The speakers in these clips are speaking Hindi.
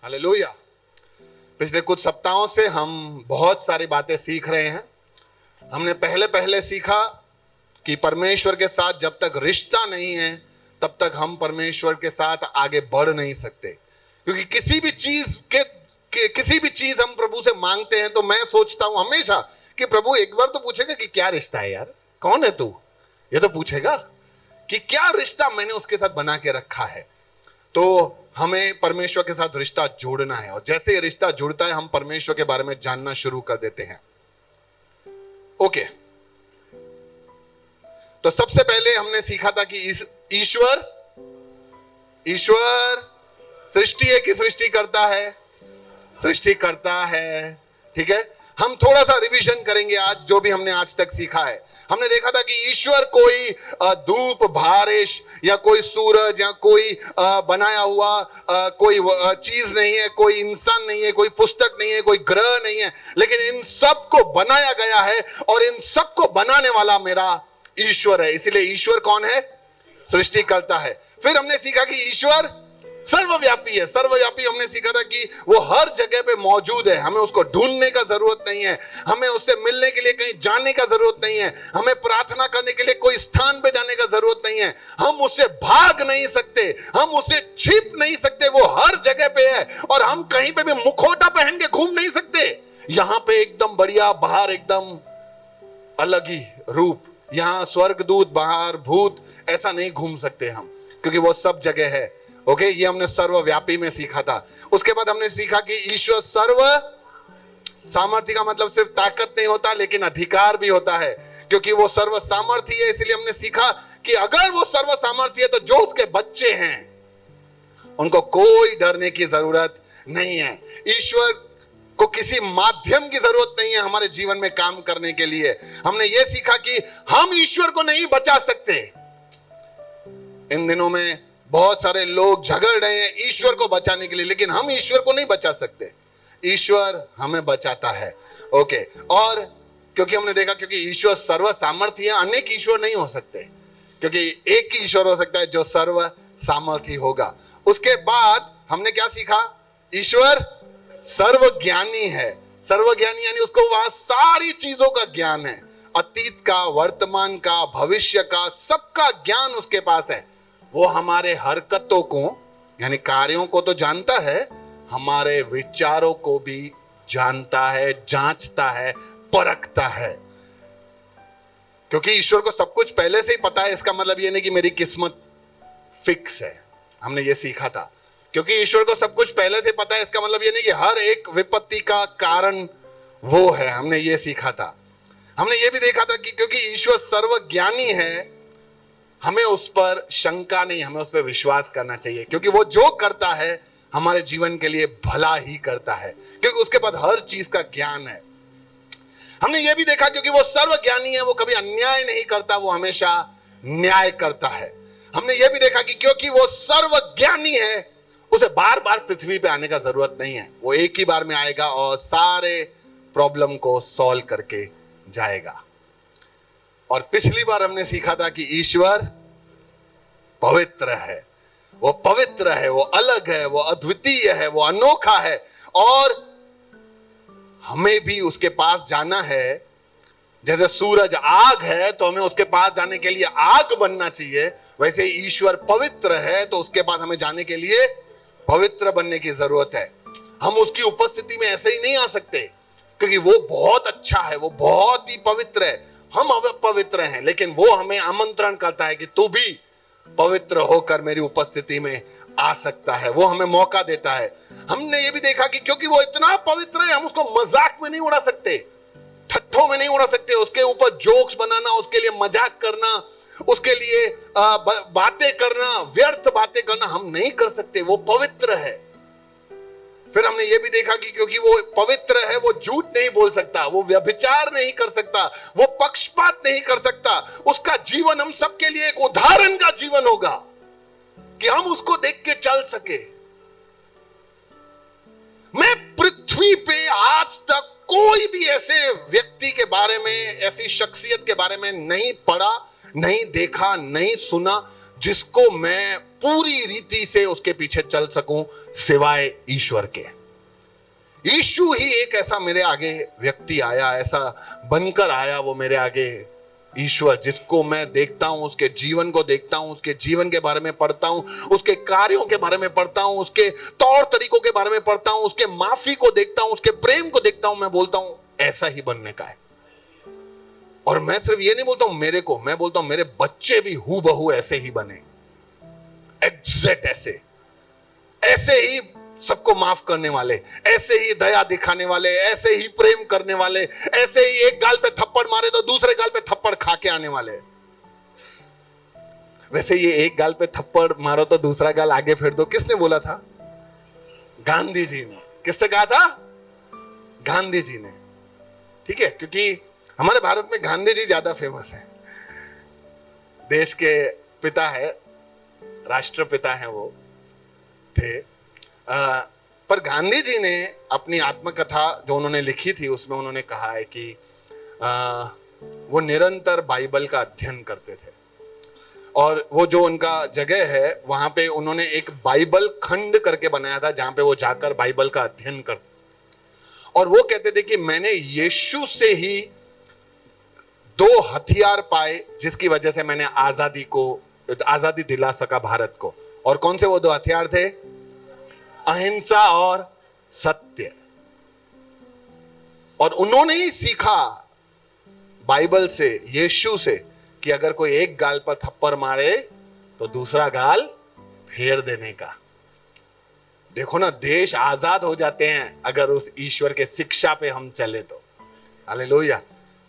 हालेलुया। पिछले कुछ सप्ताहों से हम बहुत सारी बातें सीख रहे हैं। हमने पहले सीखा कि परमेश्वर के साथ जब तक रिश्ता नहीं है तब तक हम परमेश्वर के साथ आगे बढ़ नहीं सकते, क्योंकि किसी भी चीज हम प्रभु से मांगते हैं तो मैं सोचता हूं हमेशा कि प्रभु एक बार तो पूछेगा कि क्या रिश्ता है यार, कौन है तू, ये तो पूछेगा कि क्या रिश्ता मैंने उसके साथ बना के रखा है। तो हमें परमेश्वर के साथ रिश्ता जोड़ना है, और जैसे ये रिश्ता जुड़ता है हम परमेश्वर के बारे में जानना शुरू कर देते हैं। ओके, तो सबसे पहले हमने सीखा था कि ईश्वर सृष्टि है कि सृष्टि करता है, सृष्टि करता है। ठीक है, हम थोड़ा सा रिवीजन करेंगे आज जो भी हमने आज तक सीखा है। हमने देखा था कि ईश्वर कोई धूप बारिश या कोई सूरज या कोई बनाया हुआ कोई चीज नहीं है, कोई इंसान नहीं है, कोई पुस्तक नहीं है, कोई ग्रह नहीं है, लेकिन इन सब को बनाया गया है और इन सब को बनाने वाला मेरा ईश्वर है। इसीलिए ईश्वर कौन है? सृष्टि करता है। फिर हमने सीखा कि ईश्वर सर्वव्यापी है। सर्वव्यापी हमने सीखा था कि वो हर जगह पे मौजूद है, हमें उसको ढूंढने का जरूरत नहीं है, हमें उससे मिलने के लिए कहीं जाने का जरूरत नहीं है, हमें प्रार्थना करने के लिए कोई स्थान पे जाने का जरूरत नहीं है, हम उससे भाग नहीं सकते, हम उससे छिप नहीं सकते, वो हर जगह पे है और हम कहीं पे भी मुखौटा पहन के घूम नहीं सकते। यहां पे एकदम बढ़िया, बाहर एकदम अलग ही रूप, यहां स्वर्गदूत बाहर भूत ऐसा नहीं घूम सकते हम, क्योंकि वो सब जगह है। ओके, ये हमने सर्वव्यापी में सीखा था। उसके बाद हमने सीखा कि ईश्वर सर्व सामर्थ्य का मतलब सिर्फ ताकत नहीं होता लेकिन अधिकार भी होता है, क्योंकि वो सर्व सामर्थ्य है। इसलिए हमने सीखा कि अगर वो सर्व सामर्थ्य है तो जो उसके बच्चे हैं उनको कोई डरने की जरूरत नहीं है। ईश्वर को किसी माध्यम की जरूरत नहीं है हमारे जीवन में काम करने के लिए। हमने ये सीखा कि हम ईश्वर को नहीं बचा सकते। इन दिनों में बहुत सारे लोग झगड़ रहे हैं ईश्वर को बचाने के लिए, लेकिन हम ईश्वर को नहीं बचा सकते, ईश्वर हमें बचाता है। ओके, और क्योंकि हमने देखा क्योंकि ईश्वर सर्व सामर्थ्य है, अनेक ईश्वर नहीं हो सकते, क्योंकि एक ही ईश्वर हो सकता है जो सर्व सामर्थ्य होगा। उसके बाद हमने क्या सीखा? ईश्वर सर्वज्ञानी है। सर्वज्ञानी यानी उसको वहां सारी चीजों का ज्ञान है, अतीत का, वर्तमान का, भविष्य का, सबका ज्ञान उसके पास है। वो हमारे हरकतों को यानी कार्यों को तो जानता है, हमारे विचारों को भी जानता है, जांचता है, परखता है। क्योंकि ईश्वर को सब कुछ पहले से ही पता है, इसका मतलब ये नहीं कि मेरी किस्मत फिक्स है। हमने ये सीखा था, क्योंकि ईश्वर को सब कुछ पहले से पता है, इसका मतलब ये नहीं कि हर एक विपत्ति का कारण वो है। हमने ये सीखा था। हमने ये भी देखा था कि क्योंकि ईश्वर सर्वज्ञानी है, हमें उस पर शंका नहीं, हमें उस पर विश्वास करना चाहिए, क्योंकि वो जो करता है हमारे जीवन के लिए भला ही करता है, क्योंकि उसके पास हर चीज का ज्ञान है। हमने ये भी देखा क्योंकि वो सर्वज्ञानी है, वो कभी अन्याय नहीं करता, वो हमेशा न्याय करता है। हमने ये भी देखा कि क्योंकि वो सर्वज्ञानी है, उसे बार बार पृथ्वी पे आने का जरूरत नहीं है, वो एक ही बार में आएगा और सारे प्रॉब्लम को सॉल्व करके जाएगा। और पिछली बार हमने सीखा था कि ईश्वर पवित्र है, वो पवित्र है, वो अलग है, वो अद्वितीय है, वो अनोखा है, और हमें भी उसके पास जाना है। जैसे सूरज आग है तो हमें उसके पास जाने के लिए आग बनना चाहिए, वैसे ईश्वर पवित्र है तो उसके पास हमें जाने के लिए पवित्र बनने की जरूरत है। हम उसकी उपस्थिति में ऐसे ही नहीं आ सकते, क्योंकि वो बहुत अच्छा है, वो बहुत ही पवित्र है, हम पवित्र हैं, लेकिन वो हमें आमंत्रण करता है कि तू भी पवित्र होकर मेरी उपस्थिति में आ सकता है, वो हमें मौका देता है। हमने ये भी देखा कि क्योंकि वो इतना पवित्र है, हम उसको मजाक में नहीं उड़ा सकते, ठट्ठों में नहीं उड़ा सकते, उसके ऊपर जोक्स बनाना, उसके लिए मजाक करना, उसके लिए बातें करना, व्यर्थ बातें करना हम नहीं कर सकते, वो पवित्र है। फिर हमने ये भी देखा कि क्योंकि वो पवित्र है, वो झूठ नहीं बोल सकता, वो व्यभिचार नहीं कर सकता, वो पक्षपात नहीं कर सकता, उसका जीवन हम सबके लिए एक उदाहरण का जीवन होगा कि हम उसको देख के चल सके। मैं पृथ्वी पे आज तक कोई भी ऐसे व्यक्ति के बारे में, ऐसी शख्सियत के बारे में नहीं पढ़ा, नहीं देखा, नहीं सुना जिसको मैं पूरी रीति से उसके पीछे चल सकूं सिवाय ईश्वर के। यीशु ही एक ऐसा मेरे आगे व्यक्ति आया, ऐसा बनकर आया वो मेरे आगे ईश्वर, जिसको मैं देखता हूं, उसके जीवन को देखता हूं, उसके जीवन के बारे में पढ़ता हूं, उसके कार्यों के बारे में पढ़ता हूं, उसके तौर तरीकों के बारे में पढ़ता हूं, उसके माफी को देखता हूं, उसके प्रेम को देखता हूं। मैं बोलता हूं ऐसा ही बनने का है। और मैं सिर्फ ये नहीं बोलता हूं मेरे को, मैं बोलता हूं मेरे बच्चे भी हूबहू ऐसे ही बने, एग्जैक्ट ऐसे, ऐसे ही सबको माफ करने वाले, ऐसे ही दया दिखाने वाले, ऐसे ही प्रेम करने वाले, ऐसे ही एक गाल पे थप्पड़ मारे तो दूसरे गाल पे थप्पड़ खा के आने वाले। वैसे ये एक गाल पे थप्पड़ मारो तो दूसरा गाल आगे फेर दो, किसने बोला था? गांधी जी ने। किसने कहा था? गांधी जी ने। ठीक है, क्योंकि हमारे भारत में गांधी जी ज्यादा फेमस है, देश के पिता है, राष्ट्रपिता है वो थे। पर गांधी जी ने अपनी आत्मकथा जो उन्होंने लिखी थी उसमें उन्होंने कहा है कि वो निरंतर बाइबल का अध्ययन करते थे, और वो जो उनका जगह है वहां पे उन्होंने एक बाइबल खंड करके बनाया था जहां पे वो जाकर बाइबल का अध्ययन करते, और वो कहते थे कि मैंने यीशु से ही 2 हथियार पाए जिसकी वजह से मैंने आजादी दिला सका भारत को। और कौन से वो 2 हथियार थे? अहिंसा और सत्य। और उन्होंने ही सीखा बाइबल से, यीशु से, कि अगर कोई एक गाल पर थप्पड़ मारे तो दूसरा गाल फेर देने का। देखो ना, देश आजाद हो जाते हैं अगर उस ईश्वर के शिक्षा पे हम चले तो। हालेलुया।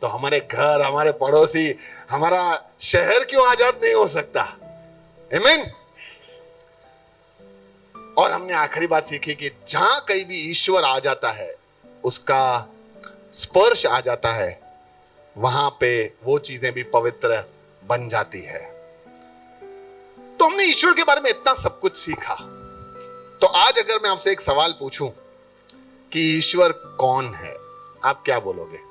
तो हमारे घर, हमारे पड़ोसी, हमारा शहर क्यों आजाद नहीं हो सकता? आमीन। और हमने आखिरी बात सीखी कि जहां कहीं भी ईश्वर आ जाता है, उसका स्पर्श आ जाता है, वहां पे वो चीजें भी पवित्र बन जाती है। तो हमने ईश्वर के बारे में इतना सब कुछ सीखा। तो आज अगर मैं आपसे एक सवाल पूछूं कि ईश्वर कौन है, आप क्या बोलोगे?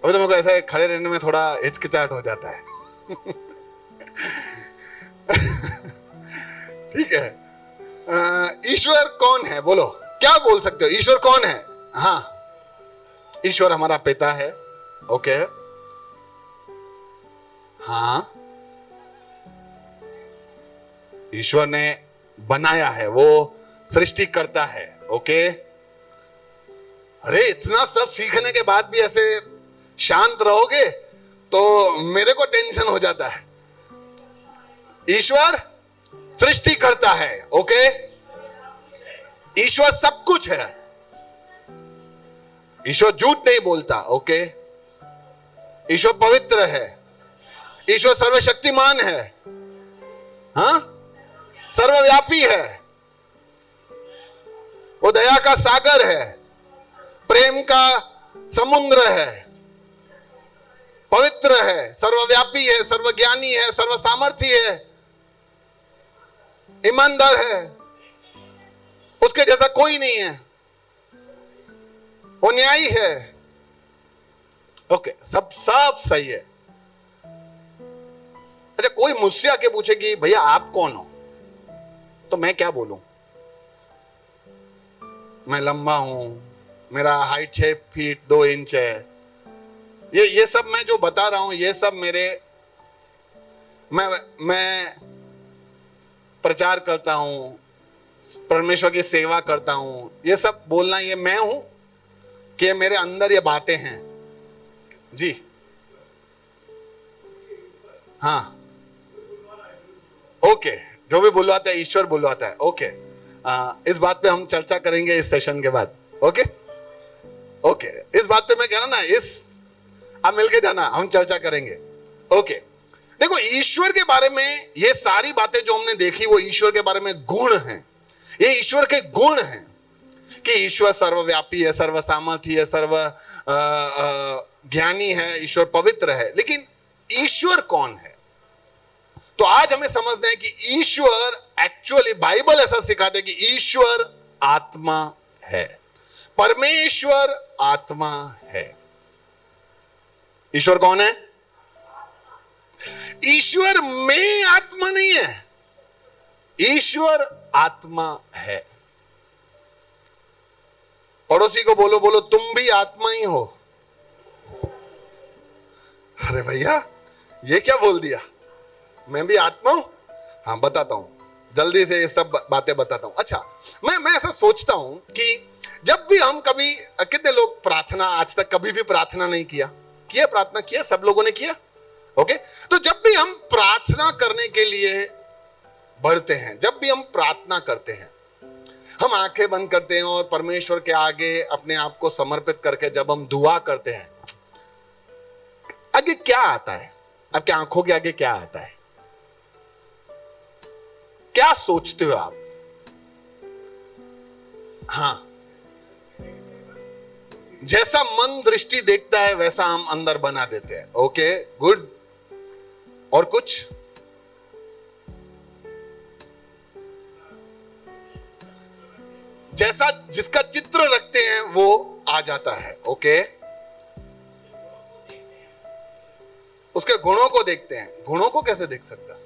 अभी तो मेरे को ऐसा खड़े रहने में थोड़ा हिचकिचाहट हो जाता है। ठीक है, ईश्वर कौन है? बोलो, क्या बोल सकते हो? ईश्वर कौन है? हाँ, ईश्वर हमारा पिता है। ओके, हाँ, ईश्वर ने बनाया है, वो सृष्टि करता है। ओके, अरे इतना सब सीखने के बाद भी ऐसे शांत रहोगे तो मेरे को टेंशन हो जाता है। ईश्वर सृष्टि करता है। ओके, ईश्वर सब कुछ है, ईश्वर झूठ नहीं बोलता। ओके, ईश्वर पवित्र है, ईश्वर सर्वशक्तिमान है, हाँ, सर्वव्यापी है, वो दया का सागर है, प्रेम का समुद्र है, पवित्र है, सर्वव्यापी है, सर्वज्ञानी है, सर्वसामर्थी है, ईमानदार है, उसके जैसा कोई नहीं है, वो न्यायी है। ओके, सब सही है। अच्छा, कोई मुझसे आके पूछे कि भैया आप कौन हो, तो मैं क्या बोलूं? मैं लंबा हूं, मेरा हाइट 6 फीट 2 इंच है, ये सब मैं जो बता रहा हूं, ये सब मेरे मैं प्रचार करता हूं, परमेश्वर की सेवा करता हूं, ये सब बोलना ये मैं हूं कि ये मेरे अंदर ये बातें हैं? जी हाँ, ओके, जो भी बुलवाता है ईश्वर बुलवाता है। ओके, इस बात पे हम चर्चा करेंगे इस सेशन के बाद। ओके ओके, इस बात पे मैं कह रहा ना, आप मिलके जाना, हम चर्चा करेंगे। ओके, देखो, ईश्वर के बारे में ये सारी बातें जो हमने देखी वो ईश्वर के बारे में गुण हैं। ये ईश्वर के गुण हैं कि ईश्वर सर्वव्यापी है, सर्वसामर्थी है, सर्व ज्ञानी है, ईश्वर पवित्र है। लेकिन ईश्वर कौन है? तो आज हमें समझना है कि ईश्वर एक्चुअली, बाइबल ऐसा सिखाता है कि ईश्वर आत्मा है, परमेश्वर आत्मा है। ईश्वर कौन है? ईश्वर में आत्मा नहीं है, ईश्वर आत्मा है। पड़ोसी को बोलो, बोलो तुम भी आत्मा ही हो। अरे भैया ये क्या बोल दिया, मैं भी आत्मा हूं? हाँ बताता हूं, जल्दी से ये सब बातें बताता हूं। अच्छा, मैं ऐसा सोचता हूं कि जब भी हम कभी, कितने लोग प्रार्थना आज तक कभी भी प्रार्थना नहीं किया? प्रार्थना किया, सब लोगों ने किया। ओके, तो जब भी हम प्रार्थना करने के लिए बढ़ते हैं, जब भी हम प्रार्थना करते हैं, हम आंखें बंद करते हैं और परमेश्वर के आगे अपने आप को समर्पित करके जब हम दुआ करते हैं, आगे क्या आता है? आपकी आंखों के आगे क्या आता है? क्या सोचते हो आप? हाँ, जैसा मन दृष्टि देखता है वैसा हम अंदर बना देते हैं। Okay, good. और कुछ? जैसा जिसका चित्र रखते हैं वो आ जाता है। ओके, उसके गुणों को देखते हैं। गुणों को कैसे देख सकता?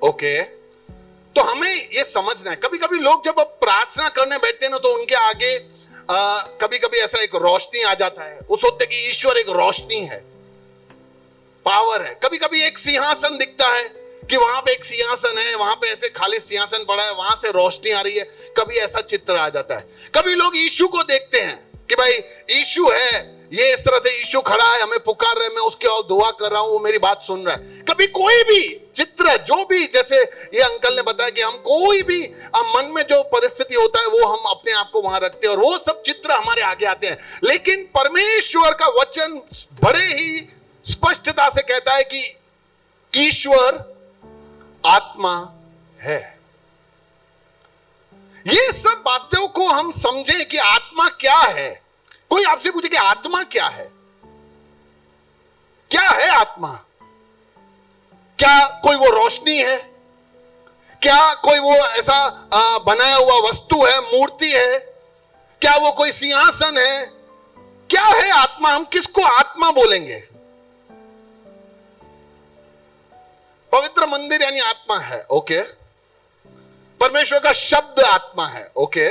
ओके, तो हमें ये समझना है। कभी कभी लोग जब प्रार्थना करने बैठते हैं ना, तो उनके आगे कभी कभी ऐसा एक रोशनी आ जाता है। वो सोचते कि ईश्वर एक रोशनी है, पावर है। कभी कभी एक सिंहासन दिखता है कि वहां पे एक सिंहासन है, वहां पे ऐसे खाली सिंहासन पड़ा है, वहां से रोशनी आ रही है। कभी ऐसा चित्र आ जाता है। कभी लोग यीशु को देखते हैं कि भाई यीशु है, ये इस तरह से यीशु खड़ा है, हमें पुकार रहे, मैं उसके और दुआ कर रहा हूं, वो मेरी बात सुन रहा है। कभी कोई भी चित्र, जो भी, जैसे ये अंकल ने बताया कि हम कोई भी मन में जो परिस्थिति होता है वो हम अपने आप को वहां रखते हैं और वो सब चित्र हमारे आगे आते हैं। लेकिन परमेश्वर का वचन बड़े ही स्पष्टता से कहता है कि ईश्वर आत्मा है। ये सब बातों को हम समझें कि आत्मा क्या है। कोई आपसे पूछे कि आत्मा क्या है? क्या है आत्मा? क्या कोई वो रोशनी है? क्या कोई वो ऐसा बनाया हुआ वस्तु है, मूर्ति है? क्या वो कोई सिंहासन है? क्या है आत्मा? हम किसको आत्मा बोलेंगे? पवित्र मंदिर यानी आत्मा है। ओके, परमेश्वर का शब्द आत्मा है। ओके,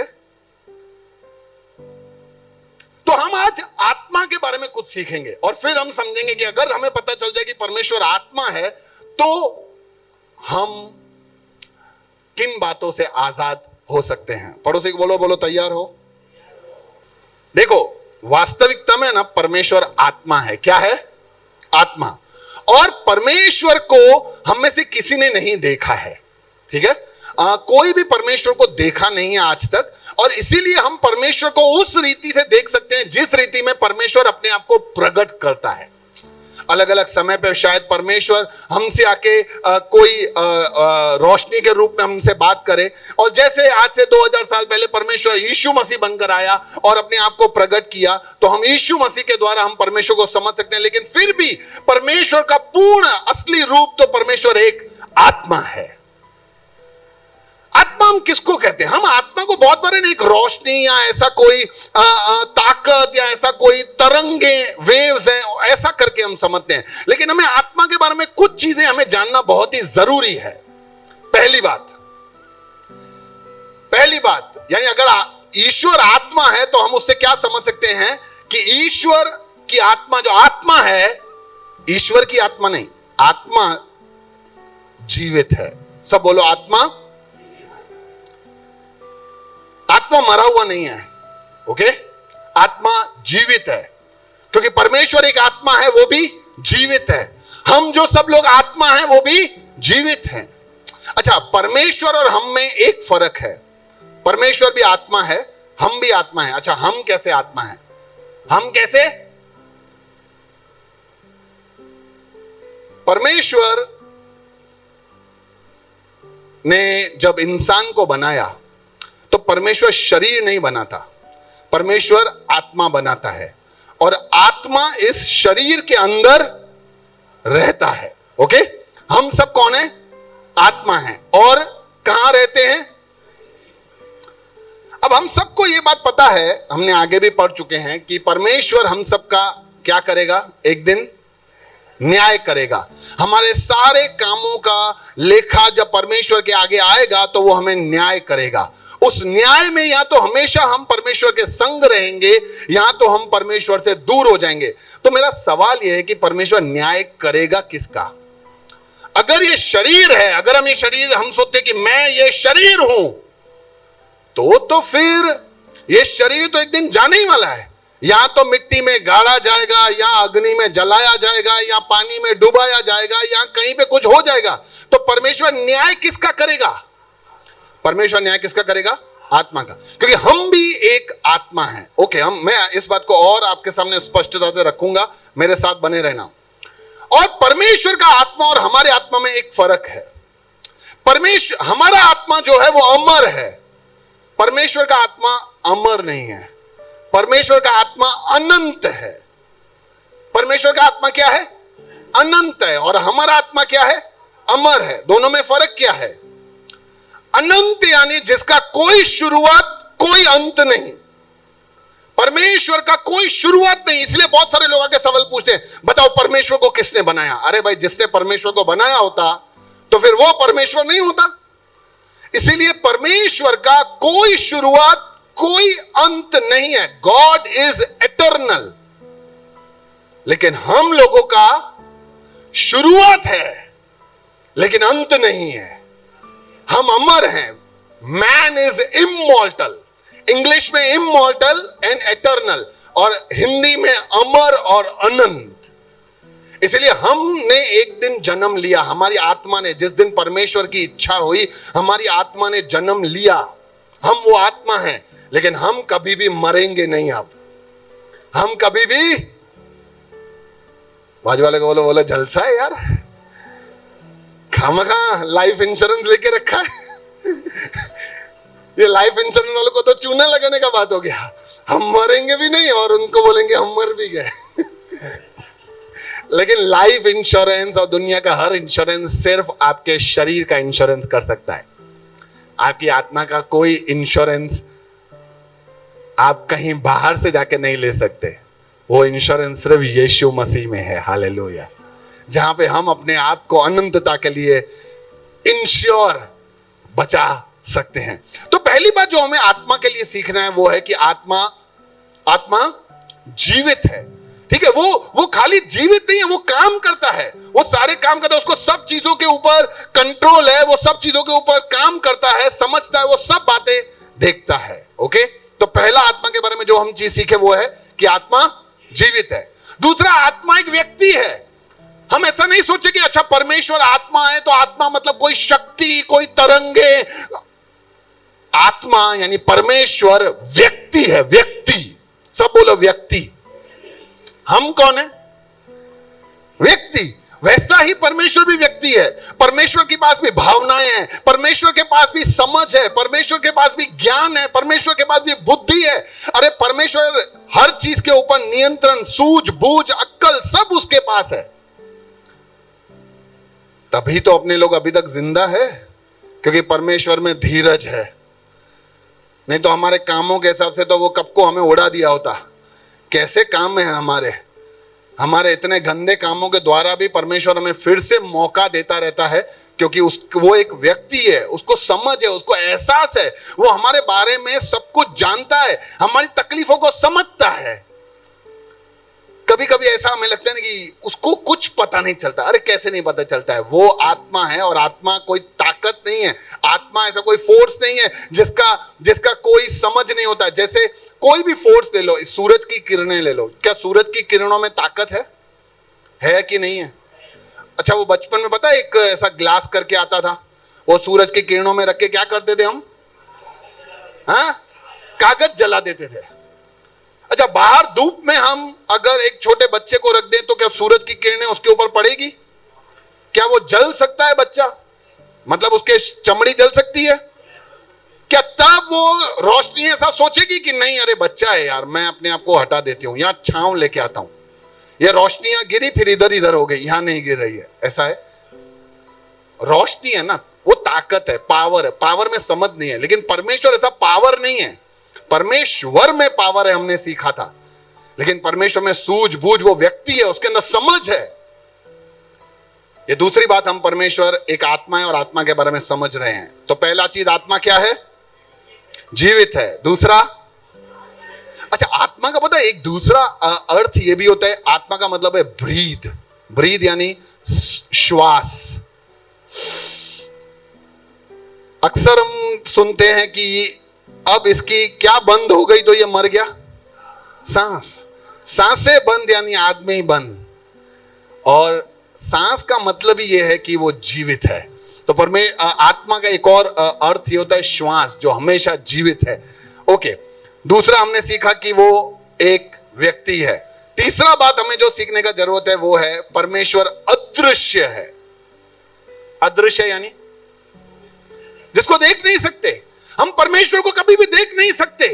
तो हम आज आत्मा के बारे में कुछ सीखेंगे और फिर हम समझेंगे कि अगर हमें पता चल जाए कि परमेश्वर आत्मा है तो हम किन बातों से आजाद हो सकते हैं। पड़ोसी को बोलो, बोलो तैयार हो। देखो, वास्तविकता में ना परमेश्वर आत्मा है। क्या है? आत्मा। और परमेश्वर को हम में से किसी ने नहीं देखा है। ठीक है, कोई भी परमेश्वर को देखा नहीं है आज तक, और इसीलिए हम परमेश्वर को उस रीति से देख सकते हैं जिस रीति में परमेश्वर अपने आप को प्रकट करता है। अलग अलग समय पर शायद परमेश्वर हमसे आके कोई रोशनी के रूप में हमसे बात करे, और जैसे आज से 2000 साल पहले परमेश्वर यीशु मसीह बनकर आया और अपने आप को प्रकट किया, तो हम यीशु मसीह के द्वारा हम परमेश्वर को समझ सकते हैं। लेकिन फिर भी परमेश्वर का पूर्ण असली रूप तो परमेश्वर एक आत्मा है। आत्मा हम किसको कहते हैं? हम आत्मा को बहुत बार एक रोशनी या ऐसा कोई ताकत या ऐसा कोई तरंगे, वेव्स हैं, ऐसा करके हम समझते हैं। लेकिन हमें आत्मा के बारे में कुछ चीजें हमें जानना बहुत ही जरूरी है। पहली बात यानी अगर ईश्वर आत्मा है तो हम उससे क्या समझ सकते हैं कि ईश्वर की आत्मा, जो आत्मा है, ईश्वर की आत्मा नहीं, आत्मा जीवित है। सब बोलो, आत्मा मरा हुआ नहीं है। ओके, आत्मा जीवित है, क्योंकि परमेश्वर एक आत्मा है, वो भी जीवित है। हम जो सब लोग आत्मा हैं वो भी जीवित हैं। अच्छा, परमेश्वर और हम में एक फर्क है। परमेश्वर भी आत्मा है, हम भी आत्मा है। अच्छा, हम कैसे आत्मा है? हम कैसे? परमेश्वर ने जब इंसान को बनाया तो परमेश्वर शरीर नहीं बनाता, परमेश्वर आत्मा बनाता है, और आत्मा इस शरीर के अंदर रहता है। ओके, हम सब कौन है? आत्मा है। और कहां रहते हैं? अब हम सबको यह बात पता है, हमने आगे भी पढ़ चुके हैं कि परमेश्वर हम सबका क्या करेगा? एक दिन न्याय करेगा। हमारे सारे कामों का लेखा जब परमेश्वर के आगे आएगा तो वो हमें न्याय करेगा। उस न्याय में या तो हमेशा हम परमेश्वर के संग रहेंगे या तो हम परमेश्वर से दूर हो जाएंगे। तो मेरा सवाल यह है कि परमेश्वर न्याय करेगा किसका? अगर ये शरीर है, अगर हम ये शरीर, हम सोचते कि मैं ये शरीर हूं, तो फिर ये शरीर तो एक दिन जाने ही वाला है। या तो मिट्टी में गाड़ा जाएगा, या अग्नि में जलाया जाएगा, या पानी में डुबाया जाएगा, या कहीं पे कुछ हो जाएगा। तो परमेश्वर न्याय किसका करेगा? परमेश्वर न्याय किसका करेगा? आत्मा का, क्योंकि हम भी एक आत्मा है। ओके, मैं इस बात को और आपके सामने स्पष्टता से रखूंगा, मेरे साथ बने रहना। और परमेश्वर का आत्मा और हमारे आत्मा में एक फर्क है। परमेश्वर, हमारा आत्मा जो है वो अमर है, परमेश्वर का आत्मा अमर नहीं है। परमेश्वर का आत्मा अनंत है। परमेश्वर का आत्मा क्या है? अनंत है। और हमारा आत्मा क्या है? अमर है। दोनों में फर्क क्या है? अनंत यानी जिसका कोई शुरुआत कोई अंत नहीं। परमेश्वर का कोई शुरुआत नहीं। इसलिए बहुत सारे लोग आके सवाल पूछते हैं, बताओ परमेश्वर को किसने बनाया? अरे भाई, जिसने परमेश्वर को बनाया होता तो फिर वो परमेश्वर नहीं होता। इसीलिए परमेश्वर का कोई शुरुआत कोई अंत नहीं है। God is eternal. लेकिन हम लोगों का शुरुआत है लेकिन अंत नहीं है। हम अमर हैं। Man is immortal. इंग्लिश में इमॉर्टल एंड एटर्नल, और हिंदी में अमर और अनंत। इसलिए हमने एक दिन जन्म लिया, हमारी आत्मा ने, जिस दिन परमेश्वर की इच्छा हुई हमारी आत्मा ने जन्म लिया। हम वो आत्मा हैं, लेकिन हम कभी भी मरेंगे नहीं। अब हम कभी भी, बाजू वाले को बोलो जलसा है यार, खामखा लाइफ इंश्योरेंस लेके रखा है। ये लाइफ इंश्योरेंस वालों को तो चूना लगाने का बात हो गया। हम मरेंगे भी नहीं और उनको बोलेंगे हम मर भी गए। लेकिन लाइफ इंश्योरेंस और दुनिया का हर इंश्योरेंस सिर्फ आपके शरीर का इंश्योरेंस कर सकता है। आपकी आत्मा का कोई इंश्योरेंस आप कहीं बाहर से जाके नहीं ले सकते। वो इंश्योरेंस सिर्फ यीशु मसीह में है। हालेलुया। जहां पे हम अपने आप को अनंतता के लिए इंश्योर बचा सकते हैं। तो पहली बात जो हमें आत्मा के लिए सीखना है वो है कि आत्मा जीवित है। ठीक है, वो खाली जीवित नहीं है, वो काम करता है। वो सारे काम करता है, उसको सब चीजों के ऊपर कंट्रोल है, वो सब चीजों के ऊपर काम करता है, समझता है, वो सब बातें देखता है। ओके, तो पहला आत्मा के बारे में जो हम चीज सीखे वो है कि आत्मा जीवित है। दूसरा, आत्मा एक व्यक्ति है। हम ऐसा नहीं सोचे कि अच्छा परमेश्वर आत्मा है तो आत्मा मतलब कोई शक्ति, कोई तरंगे। आत्मा यानी परमेश्वर व्यक्ति है। व्यक्ति, सब बोलो व्यक्ति। हम कौन है? व्यक्ति। वैसा ही परमेश्वर भी व्यक्ति है। परमेश्वर के पास भी भावनाएं हैं, परमेश्वर के पास भी समझ है, परमेश्वर के पास भी ज्ञान है, परमेश्वर के पास भी बुद्धि है। अरे परमेश्वर हर चीज के ऊपर नियंत्रण, सूझबूझ, अक्ल सब उसके पास है। तभी तो अपने लोग अभी तक जिंदा है, क्योंकि परमेश्वर में धीरज है। नहीं तो हमारे कामों के हिसाब से तो वो कब को हमें उड़ा दिया होता। कैसे काम है हमारे इतने गंदे कामों के द्वारा भी परमेश्वर हमें फिर से मौका देता रहता है, क्योंकि वो एक व्यक्ति है, उसको समझ है, उसको एहसास है, वो हमारे बारे में सब कुछ जानता है, हमारी तकलीफों को समझता है। कभी कभी ऐसा हमें लगता है कि उसको कुछ पता नहीं चलता। अरे कैसे नहीं पता चलता है? वो आत्मा है, और आत्मा कोई ताकत नहीं है। आत्मा ऐसा कोई फोर्स नहीं है जिसका कोई समझ नहीं होता। जैसे कोई भी फोर्स ले लो, सूरज की किरणें ले लो, क्या सूरज की किरणों में ताकत है कि नहीं है? अच्छा, वो बचपन में पता है एक ऐसा ग्लास करके आता था, वो सूरज की किरणों में रख के क्या करते थे हम? कागज जला देते थे। अच्छा, बाहर धूप में हम अगर एक छोटे बच्चे को रख दें तो क्या सूरज की किरणें उसके ऊपर पड़ेगी? क्या वो जल सकता है बच्चा? मतलब उसके चमड़ी जल सकती है क्या? तब वो रोशनी ऐसा सोचेगी कि नहीं, अरे बच्चा है यार, मैं अपने आप को हटा देती हूं, यहां छांव लेके आता हूं। ये रोशनियां गिरी फिर इधर हो गई, यहां नहीं गिर रही है। ऐसा है, रोशनी है ना, वो ताकत है, पावर है। पावर में समझ नहीं है, लेकिन परमेश्वर ऐसा पावर नहीं है। परमेश्वर में पावर है, हमने सीखा था, लेकिन परमेश्वर में सूझबूझ, वो व्यक्ति है, उसके अंदर समझ है। ये दूसरी बात, हम परमेश्वर एक आत्मा है और आत्मा के बारे में समझ रहे हैं। तो पहला चीज, आत्मा क्या है? जीवित है। दूसरा, अच्छा, आत्मा का पता है एक दूसरा अर्थ ये भी होता है, आत्मा का मतलब है ब्रीथ। ब्रीथ यानी श्वास। अक्सर हम सुनते हैं कि अब इसकी क्या बंद हो गई तो ये मर गया, सांस। सांसें बंद यानी आदमी बंद। और सांस का मतलब ही ये है कि वो जीवित है। तो आत्मा का एक और अर्थ ये होता है श्वास, जो हमेशा जीवित है। ओके, दूसरा हमने सीखा कि वो एक व्यक्ति है। तीसरा बात हमें जो सीखने का जरूरत है वो है परमेश्वर अदृश्य है। अदृश्य यानी जिसको देख नहीं सकते। हम परमेश्वर को कभी भी देख नहीं सकते।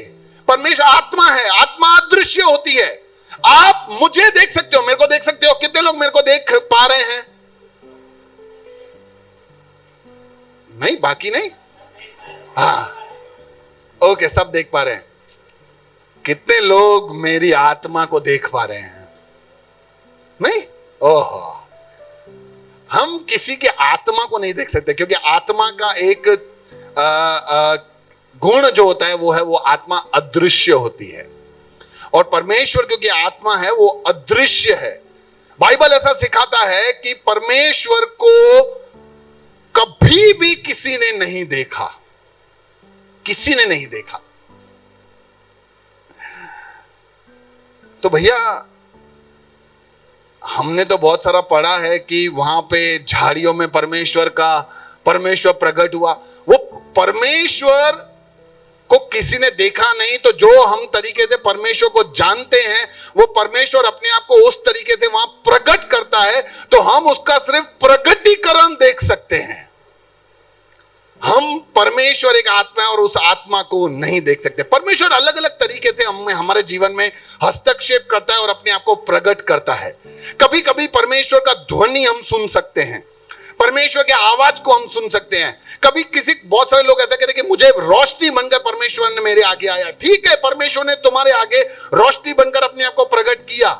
परमेश्वर आत्मा है, आत्मा अदृश्य होती है। आप मुझे देख सकते हो, मेरे को देख सकते हो। कितने लोग मेरे को देख पा रहे हैं? नहीं, बाकी नहीं। हाँ, ओके, सब देख पा रहे हैं। कितने लोग मेरी आत्मा को देख पा रहे हैं? नहीं। ओहो, हम किसी के आत्मा को नहीं देख सकते, क्योंकि आत्मा का एक गुण जो होता है वो आत्मा अदृश्य होती है। और परमेश्वर क्योंकि आत्मा है, वो अदृश्य है। बाइबल ऐसा सिखाता है कि परमेश्वर को कभी भी किसी ने नहीं देखा, किसी ने नहीं देखा। तो भैया, हमने तो बहुत सारा पढ़ा है कि वहां पे झाड़ियों में परमेश्वर प्रकट हुआ। वो परमेश्वर को किसी ने देखा नहीं, तो जो हम तरीके से परमेश्वर को जानते हैं, वो परमेश्वर अपने आप को उस तरीके से वहां प्रकट करता है, तो हम उसका सिर्फ प्रकटीकरण देख सकते हैं। हम परमेश्वर एक आत्मा है और उस आत्मा को नहीं देख सकते। परमेश्वर अलग अलग तरीके से हमारे जीवन में हस्तक्षेप करता है और अपने आप को प्रकट करता है। कभी कभी परमेश्वर का ध्वनि हम सुन सकते हैं, परमेश्वर के आवाज को हम सुन सकते हैं। कभी बहुत सारे लोग ऐसा कहते हैं कि मुझे रोशनी बनकर परमेश्वर ने मेरे आगे आया। ठीक है, परमेश्वर ने तुम्हारे आगे रोशनी बनकर अपने आप को प्रकट किया।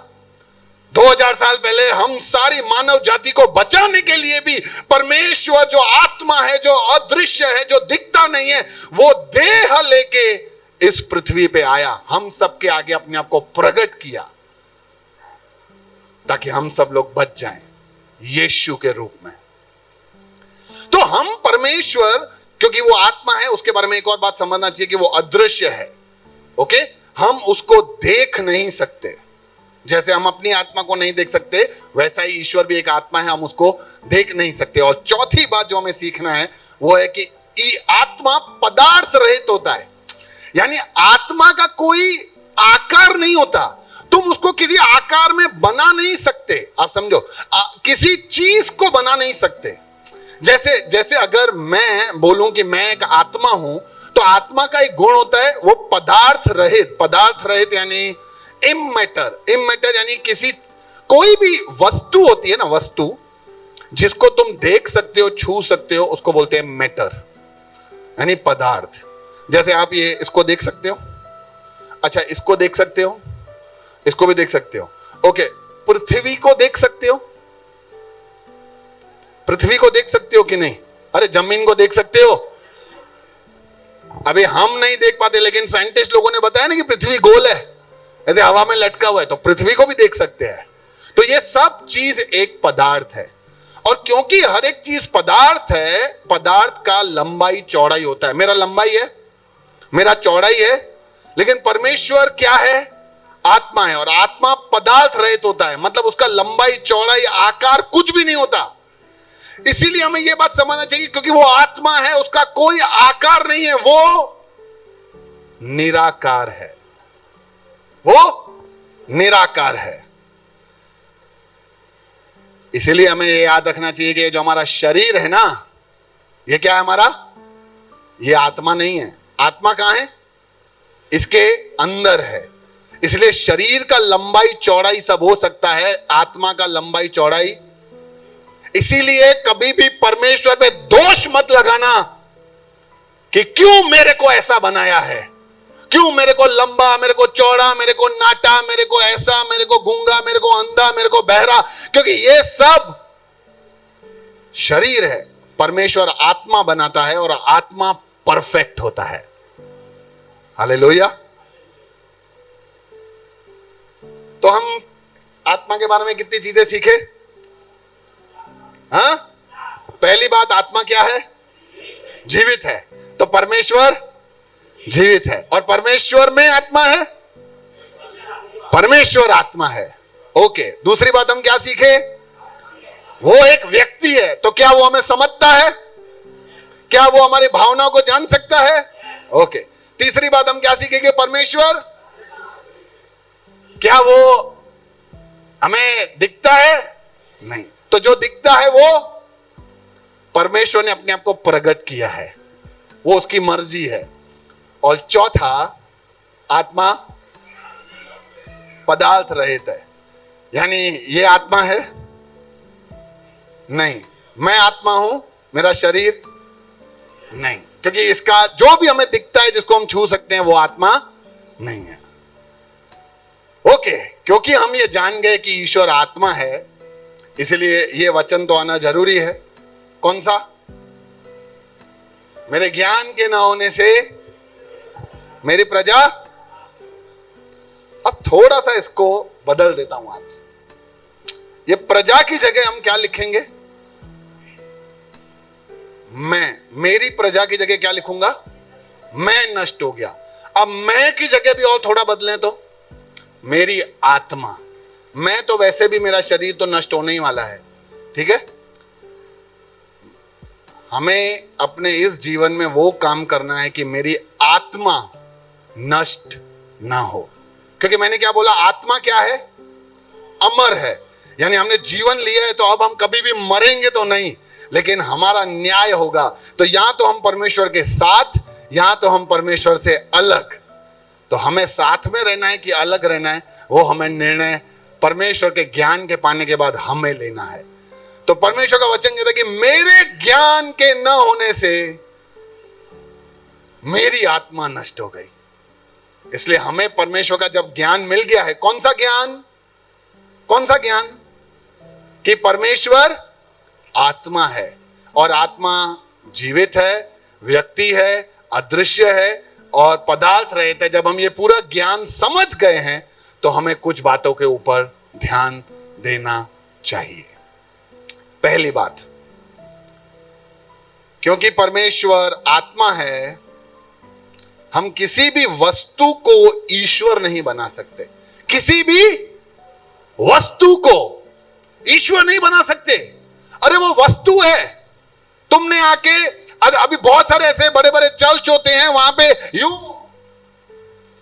2000 साल पहले हम सारी मानव जाति को बचाने के लिए भी परमेश्वर जो आत्मा है, जो अदृश्य है, जो दिखता नहीं है, वो देह लेके इस पृथ्वी पे आया, हम सबके आगे अपने आप को प्रकट किया, ताकि हम सब लोग बच जाएं यीशु के रूप में। तो हम परमेश्वर, क्योंकि वो आत्मा है, उसके बारे में एक और बात समझना चाहिए कि वो अदृश्य है। ओके, हम उसको देख नहीं सकते। जैसे हम अपनी आत्मा को नहीं देख सकते, वैसा ही ईश्वर भी एक आत्मा है, हम उसको देख नहीं सकते। और चौथी बात जो हमें सीखना है वो है कि आत्मा पदार्थ रहित होता है। यानी आत्मा का कोई आकार नहीं होता, तुम उसको किसी आकार में बना नहीं सकते। आप समझो, किसी चीज को बना नहीं सकते। जैसे अगर मैं बोलूं कि मैं एक आत्मा हूं, तो आत्मा का एक गुण होता है वो पदार्थ रहित। पदार्थ रहित यानी इमैटर यानी कोई भी वस्तु होती है ना, वस्तु जिसको तुम देख सकते हो, छू सकते हो, उसको बोलते हैं मैटर, यानी पदार्थ। जैसे आप इसको देख सकते हो, अच्छा, इसको देख सकते हो, इसको भी देख सकते हो। ओके, पृथ्वी को देख सकते हो, पृथ्वी को देख सकते हो कि नहीं? अरे, जमीन को देख सकते हो? अभी हम नहीं देख पाते, लेकिन साइंटिस्ट लोगों ने बताया ना कि पृथ्वी गोल है, ऐसे हवा में लटका हुआ है, तो पृथ्वी को भी देख सकते हैं। तो ये सब चीज एक पदार्थ है। और क्योंकि हर एक चीज पदार्थ है, पदार्थ का लंबाई चौड़ाई होता है। मेरा लंबाई है, मेरा चौड़ाई है, लेकिन परमेश्वर क्या है? आत्मा है, और आत्मा पदार्थ रहित होता है, मतलब उसका लंबाई चौड़ाई आकार कुछ भी नहीं होता। इसीलिए हमें यह बात समझना चाहिए, क्योंकि वो आत्मा है, उसका कोई आकार नहीं है, वो निराकार है, वो निराकार है। इसीलिए हमें यह याद रखना चाहिए कि जो हमारा शरीर है ना, ये क्या है हमारा? ये आत्मा नहीं है। आत्मा कहां है? इसके अंदर है। इसलिए शरीर का लंबाई चौड़ाई सब हो सकता है, आत्मा का लंबाई चौड़ाई। इसीलिए कभी भी परमेश्वर पे दोष मत लगाना कि क्यों मेरे को ऐसा बनाया है, क्यों मेरे को लंबा, मेरे को चौड़ा, मेरे को नाटा, मेरे को ऐसा, मेरे को गूंगा, मेरे को अंधा, मेरे को बहरा, क्योंकि ये सब शरीर है, परमेश्वर आत्मा बनाता है और आत्मा परफेक्ट होता है। हालेलुया। तो हम आत्मा के बारे में कितनी चीजें सीखे? हाँ, पहली बात, आत्मा क्या है? जीवित है। तो परमेश्वर जीवित है और परमेश्वर में आत्मा है, परमेश्वर आत्मा है। ओके, दूसरी बात हम क्या सीखे? वो एक व्यक्ति है, तो क्या वो हमें समझता है? क्या वो हमारी भावनाओं को जान सकता है? ओके, तीसरी बात हम क्या सीखेंगे? परमेश्वर क्या वो हमें दिखता है? नहीं। तो जो दिखता है वो परमेश्वर ने अपने आप को प्रकट किया है, वो उसकी मर्जी है। और चौथा, आत्मा पदार्थ रहित है, यानी ये आत्मा है नहीं, मैं आत्मा हूं, मेरा शरीर नहीं, क्योंकि इसका जो भी हमें दिखता है, जिसको हम छू सकते हैं, वो आत्मा नहीं है। ओके, क्योंकि हम ये जान गए कि ईश्वर आत्मा है, इसलिए ये वचन तो आना जरूरी है। कौन सा? मेरे ज्ञान के न होने से मेरी प्रजा। अब थोड़ा सा इसको बदल देता हूं आज। ये प्रजा की जगह हम क्या लिखेंगे? मेरी प्रजा की जगह क्या लिखूंगा? मैं नष्ट हो गया। अब मैं की जगह भी और थोड़ा बदलें तो मेरी आत्मा। मैं तो वैसे भी, मेरा शरीर तो नष्ट होने ही वाला है, ठीक है। हमें अपने इस जीवन में वो काम करना है कि मेरी आत्मा नष्ट ना हो, क्योंकि मैंने क्या बोला? आत्मा क्या है? अमर है। यानी हमने जीवन लिया है, तो अब हम कभी भी मरेंगे तो नहीं, लेकिन हमारा न्याय होगा। तो या तो हम परमेश्वर के साथ, या तो हम परमेश्वर से अलग। तो हमें साथ में रहना है कि अलग रहना है, वो हमें निर्णय परमेश्वर के ज्ञान के पाने के बाद हमें लेना है। तो परमेश्वर का वचन कहता है कि मेरे ज्ञान के न होने से मेरी आत्मा नष्ट हो गई। इसलिए हमें परमेश्वर का जब ज्ञान मिल गया है, कौन सा ज्ञान? कौन सा ज्ञान? कि परमेश्वर आत्मा है और आत्मा जीवित है, व्यक्ति है, अदृश्य है और पदार्थ रहित है। जब हम ये पूरा ज्ञान समझ गए हैं, तो हमें कुछ बातों के ऊपर ध्यान देना चाहिए। पहली बात, क्योंकि परमेश्वर आत्मा है, हम किसी भी वस्तु को ईश्वर नहीं बना सकते। किसी भी वस्तु को ईश्वर नहीं बना सकते। अरे वो वस्तु है। तुमने आके, अभी बहुत सारे ऐसे बड़े बड़े चर्च होते हैं, वहां पे यूं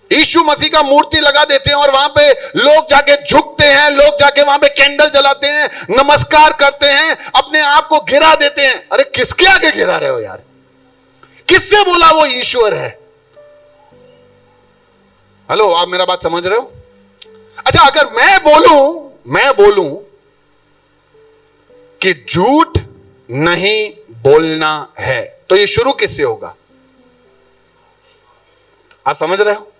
यीशु मसीह का मूर्ति लगा देते हैं और वहां पे लोग जाके झुकते हैं, लोग जाके वहां पे कैंडल जलाते हैं, नमस्कार करते हैं, अपने आप को गिरा देते हैं। अरे किसके आगे गिरा रहे हो यार? किससे बोला वो ईश्वर है? हेलो, आप मेरा बात समझ रहे हो? अच्छा, अगर मैं बोलूं कि झूठ नहीं बोलना है, तो ये शुरू किससे होगा? आप समझ रहे हो?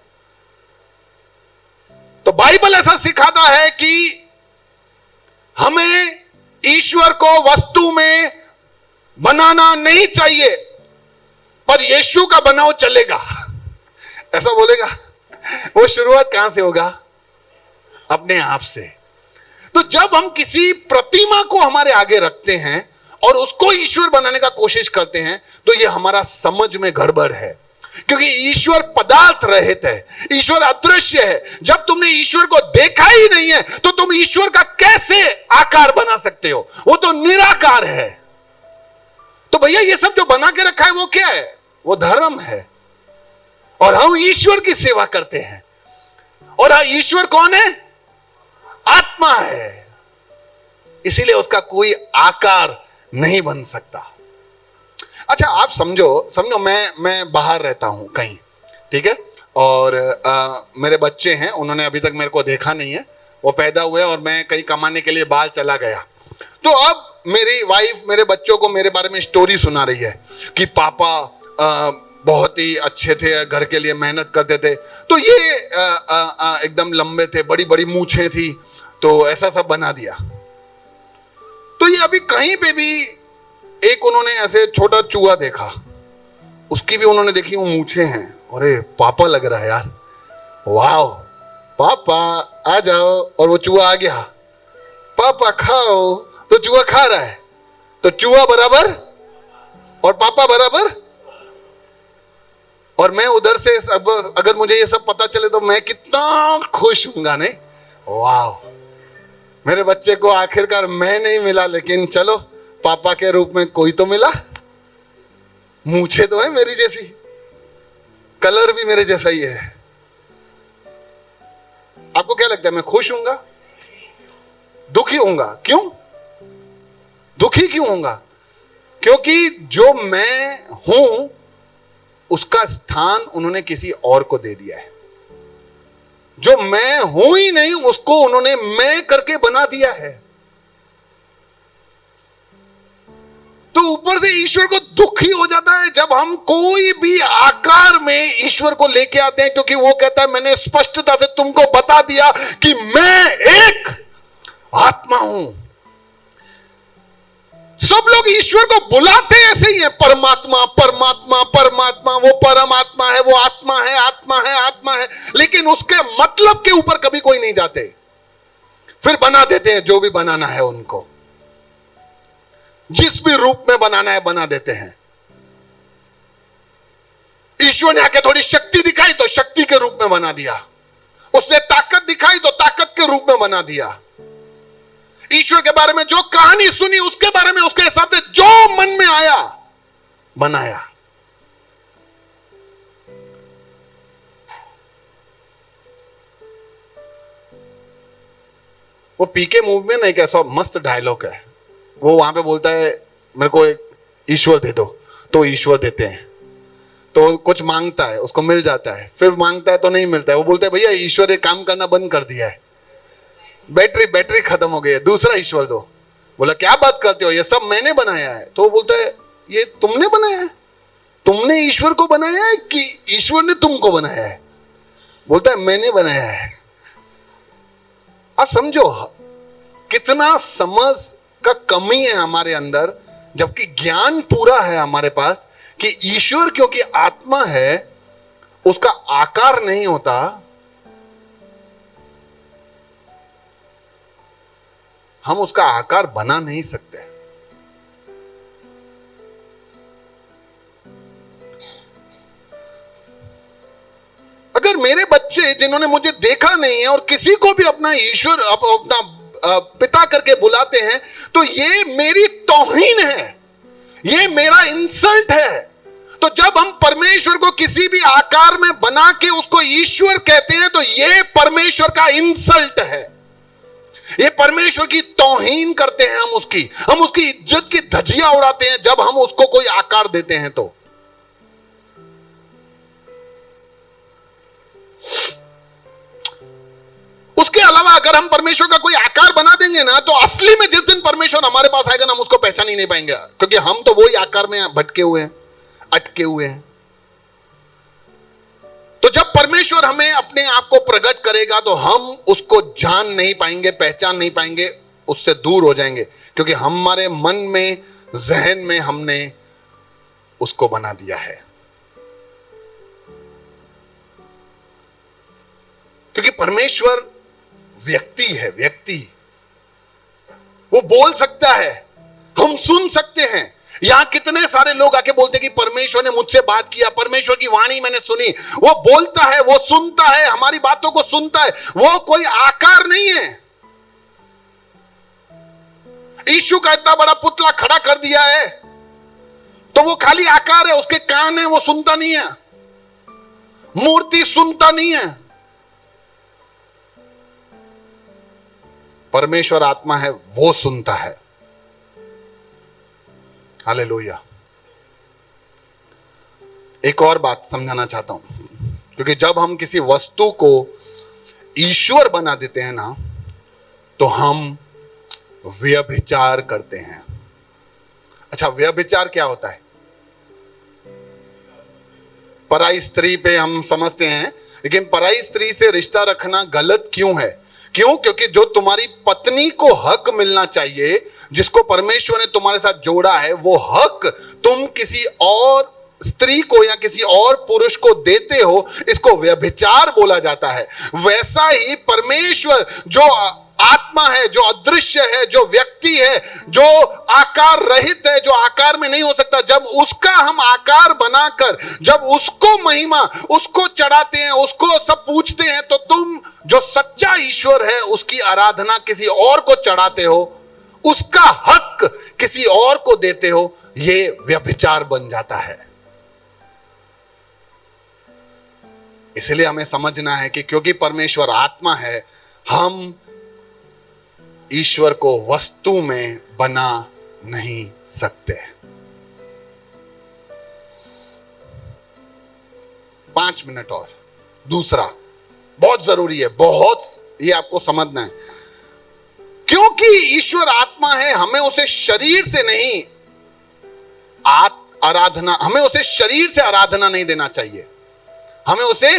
तो बाइबल ऐसा सिखाता है कि हमें ईश्वर को वस्तु में बनाना नहीं चाहिए, पर यीशु का बनाओ चलेगा। ऐसा बोलेगा? वो शुरुआत कहां से होगा? अपने आप से। तो जब हम किसी प्रतिमा को हमारे आगे रखते हैं और उसको ईश्वर बनाने का कोशिश करते हैं, तो ये हमारा समझ में गड़बड़ है, क्योंकि ईश्वर पदार्थ रहित है, ईश्वर अदृश्य है। जब तुमने ईश्वर को देखा ही नहीं है, तो तुम ईश्वर का कैसे आकार बना सकते हो? वो तो निराकार है। तो भैया, ये सब जो बना के रखा है वो क्या है? वो धर्म है। और हम ईश्वर की सेवा करते हैं। और ईश्वर कौन है? आत्मा है। इसीलिए उसका कोई आकार नहीं बन सकता। अच्छा, आप समझो मैं बाहर रहता हूं कहीं, ठीक है, और मेरे बच्चे हैं, उन्होंने अभी तक मेरे को देखा नहीं है, वो पैदा हुए और मैं कहीं कमाने के लिए बाहर चला गया। तो अब मेरी वाइफ मेरे बच्चों को मेरे बारे में स्टोरी सुना रही है कि पापा बहुत ही अच्छे थे, घर के लिए मेहनत करते थे, तो ये एकदम लंबे थे, बड़ी बड़ी मूछें थी, तो ऐसा सब बना दिया। तो ये अभी कहीं पे भी एक उन्होंने ऐसे छोटा चूहा देखा, उसकी भी उन्होंने देखी वो मूछें हैं, अरे पापा लग रहा है यार, वाह पापा आ जाओ, और वो चूहा आ गया, पापा खाओ, तो चूहा खा रहा है, तो चूहा बराबर और पापा बराबर। और मैं उधर से अगर मुझे ये सब पता चले तो मैं कितना खुश हूंगा, नहीं? वाह, मेरे बच्चे को आखिरकार मैं नहीं मिला, लेकिन चलो पापा के रूप में कोई तो मिला, मूछे तो है मेरी जैसी, कलर भी मेरे जैसा ही है। आपको क्या लगता है, मैं खुश हूंगा, दुखी होऊंगा? क्यों दुखी क्यों होऊंगा? क्योंकि जो मैं हूं उसका स्थान उन्होंने किसी और को दे दिया है। जो मैं हूं ही नहीं उसको उन्होंने मैं करके बना दिया है। तो ऊपर से ईश्वर को दुखी हो जाता है जब हम कोई भी आकार में ईश्वर को लेके आते हैं, क्योंकि वो कहता है मैंने स्पष्टता से तुमको बता दिया कि मैं एक आत्मा हूं। सब लोग ईश्वर को बुलाते ऐसे ही है, परमात्मा परमात्मा परमात्मा, वो परमात्मा है, वो आत्मा है आत्मा है आत्मा है, लेकिन उसके मतलब के ऊपर कभी कोई नहीं जाते। फिर बना देते हैं जो भी बनाना है उनको, जिस भी रूप में बनाना है बना देते हैं। ईश्वर ने आके थोड़ी शक्ति दिखाई तो शक्ति के रूप में बना दिया, उसने ताकत दिखाई तो ताकत के रूप में बना दिया। ईश्वर के बारे में जो कहानी सुनी उसके बारे में उसके हिसाब से जो मन में आया बनाया। वो पीके मूवी में ना एक ऐसा मस्त डायलॉग है, वो वहां पे बोलता है मेरे को एक ईश्वर दे दो, तो ईश्वर देते हैं। तो कुछ मांगता है उसको मिल जाता है, फिर मांगता है तो नहीं मिलता है। वो बोलता है भैया ईश्वर ये काम करना बंद कर दिया है, बैटरी खत्म हो गई है, दूसरा ईश्वर दो। बोला क्या बात करते हो, ये सब मैंने बनाया है। तो वो बोलता है ये तुमने बनाया है? तुमने ईश्वर को बनाया है कि ईश्वर ने तुमको बनाया है? बोलता है मैंने बनाया है। आप समझो कितना समझ का कमी है हमारे अंदर, जबकि ज्ञान पूरा है हमारे पास कि ईश्वर क्योंकि आत्मा है, उसका आकार नहीं होता। हम उसका आकार बना नहीं सकते। अगर मेरे बच्चे जिन्होंने मुझे देखा नहीं है और किसी को भी अपना ईश्वर अपना पिता करके बुलाते हैं, तो ये मेरी तौहीन है, ये मेरा इंसल्ट है। तो जब हम परमेश्वर को किसी भी आकार में बना के उसको ईश्वर कहते हैं, तो ये परमेश्वर का इंसल्ट है, ये परमेश्वर की तौहीन करते हैं। हम उसकी इज्जत की धज्जियां उड़ाते हैं जब हम उसको कोई आकार देते हैं। तो उसके अलावा अगर हम परमेश्वर का कोई आकार बना देंगे ना, तो असली में जिस दिन परमेश्वर हमारे पास आएगा ना, हम उसको पहचान ही नहीं पाएंगे, क्योंकि हम तो वही आकार में भटके हुए हैं, अटके हुए हैं। तो जब परमेश्वर हमें अपने आप को प्रकट करेगा तो हम उसको जान नहीं पाएंगे, पहचान नहीं पाएंगे, उससे दूर हो जाएंगे, क्योंकि हमारे मन में जहन में हमने उसको बना दिया है। क्योंकि परमेश्वर व्यक्ति है, व्यक्ति, वो बोल सकता है, हम सुन सकते हैं। यहां कितने सारे लोग आके बोलते हैं कि परमेश्वर ने मुझसे बात किया, परमेश्वर की वाणी मैंने सुनी। वो बोलता है, वो सुनता है, हमारी बातों को सुनता है, वो कोई आकार नहीं है। यीशु का इतना बड़ा पुतला खड़ा कर दिया है तो वो खाली आकार है, उसके कान है, वो सुनता नहीं है, मूर्ति सुनता नहीं है। परमेश्वर आत्मा है, वो सुनता है। हालेलुया। एक और बात समझाना चाहता हूं, क्योंकि जब हम किसी वस्तु को ईश्वर बना देते हैं ना, तो हम व्यभिचार करते हैं। अच्छा, व्यभिचार क्या होता है? पराई स्त्री पे हम समझते हैं, लेकिन पराई स्त्री से रिश्ता रखना गलत क्यों है? क्यों? क्योंकि जो तुम्हारी पत्नी को हक मिलना चाहिए, जिसको परमेश्वर ने तुम्हारे साथ जोड़ा है, वो हक तुम किसी और स्त्री को या किसी और पुरुष को देते हो, इसको व्यभिचार बोला जाता है। वैसा ही परमेश्वर जो आत्मा है, जो अदृश्य है, जो व्यक्ति है, जो आकार रहित है, जो आकार में नहीं हो सकता, जब उसका हम आकार बनाकर जब उसको महिमा, उसको चढ़ाते हैं, उसको सब पूछते हैं, तो तुम जो सच्चा ईश्वर है उसकी आराधना किसी और को चढ़ाते हो, उसका हक किसी और को देते हो, ये व्यभिचार बन जाता है। इसलिए हमें समझना है कि क्योंकि परमेश्वर आत्मा है, हम ईश्वर को वस्तु में बना नहीं सकते। 5 मिनट और। दूसरा बहुत जरूरी है, बहुत, ये आपको समझना है। क्योंकि ईश्वर आत्मा है, हमें उसे शरीर से नहीं आराधना, हमें उसे शरीर से आराधना नहीं देना चाहिए। हमें उसे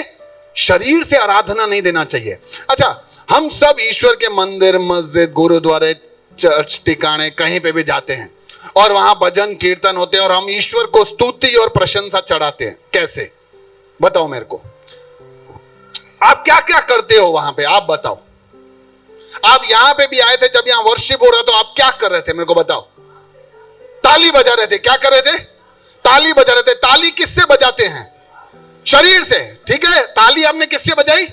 शरीर से आराधना नहीं देना चाहिए। अच्छा, हम सब ईश्वर के मंदिर, मस्जिद, गुरुद्वारे, चर्च, ठिकाने कहीं पे भी जाते हैं और वहां भजन कीर्तन होते हैं और हम ईश्वर को स्तुति और प्रशंसा चढ़ाते हैं। कैसे? बताओ मेरे को। आप क्या क्या करते हो वहां पे? आप बताओ। आप यहां पे भी आए थे, जब यहां वर्शिप हो रहा तो आप क्या कर रहे थे? मेरे को बताओ। ताली बजा रहे थे। क्या कर रहे थे? ताली बजा रहे थे। ताली किससे बजाते हैं? शरीर से। ठीक है, ताली आपने किससे बजाई?